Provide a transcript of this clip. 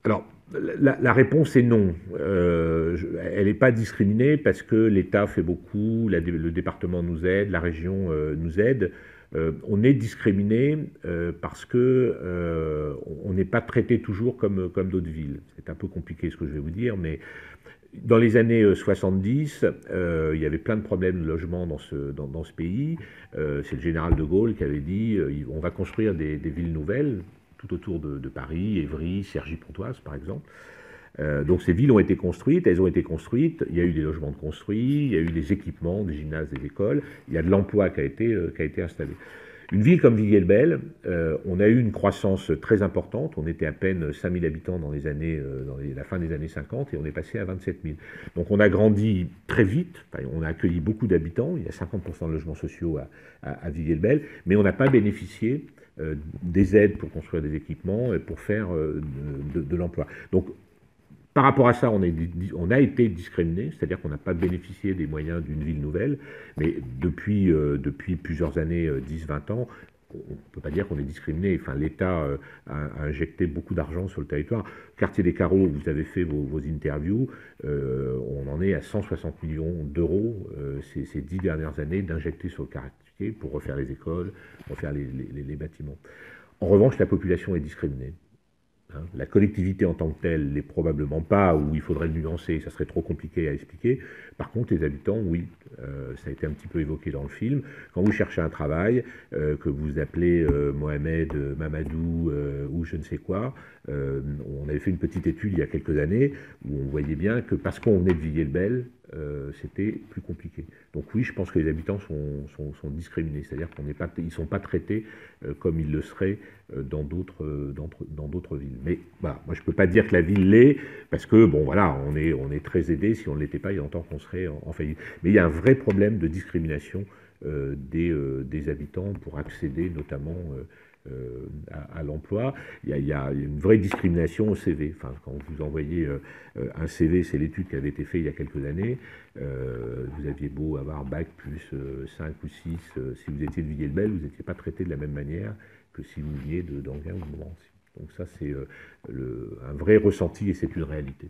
Alors, la réponse est non. Elle n'est pas discriminée parce que l'État fait beaucoup, le département nous aide, la région nous aide. On est discriminé parce que on n'est pas traité toujours comme d'autres villes. C'est un peu compliqué ce que je vais vous dire, mais dans les années 70, il y avait plein de problèmes de logement dans ce pays. C'est le général de Gaulle qui avait dit on va construire des villes nouvelles tout autour de Paris, Évry, Cergy-Pontoise par exemple. Donc ces villes ont été construites, elles ont été construites, il y a eu des logements de construits, il y a eu des équipements, des gymnases, des écoles, il y a de l'emploi qui a été installé. Une ville comme Villiers-le-Bel, on a eu une croissance très importante. On était à peine 5000 habitants dans la fin des années 50 et on est passé à 27 000. Donc on a grandi très vite. Enfin, on a accueilli beaucoup d'habitants. Il y a 50% de logements sociaux à Villiers-le-Bel, mais on n'a pas bénéficié des aides pour construire des équipements et pour faire de l'emploi. Donc par rapport à ça, on a été discriminé, c'est-à-dire qu'on n'a pas bénéficié des moyens d'une ville nouvelle, mais depuis plusieurs années, 10-20 ans, on ne peut pas dire qu'on est discriminé. Enfin, l'État a injecté beaucoup d'argent sur le territoire. Quartier des Carreaux, vous avez fait vos interviews, on en est à 160 millions d'euros ces 10 dernières années d'injecter sur le quartier pour refaire les écoles, refaire les bâtiments. En revanche, la population est discriminée. Hein. La collectivité en tant que telle l'est probablement pas, ou il faudrait le nuancer, ça serait trop compliqué à expliquer. Par contre, les habitants, oui, ça a été un petit peu évoqué dans le film. Quand vous cherchez un travail, que vous appelez Mohamed, Mamadou ou je ne sais quoi, on avait fait une petite étude il y a quelques années où on voyait bien que parce qu'on venait de Villiers-le-Bel, c'était plus compliqué. Donc oui, je pense que les habitants sont discriminés, c'est-à-dire qu'ils ne sont pas traités comme ils le seraient dans d'autres villes. Mais voilà, moi je ne peux pas dire que la ville l'est, parce que bon voilà, on est très aidé. Si on ne l'était pas, il y a longtemps qu'on serait en faillite. Mais il y a un vrai problème de discrimination des habitants pour accéder notamment à l'emploi. Il y a une vraie discrimination au CV. Enfin, quand vous envoyez un CV, c'est l'étude qui avait été faite il y a quelques années, vous aviez beau avoir bac plus 5 ou 6, si vous étiez de Villiers-le-Bel, vous n'étiez pas traité de la même manière que si vous veniez d'Anguin ou de Montmorency. Donc ça, c'est un vrai ressenti et c'est une réalité.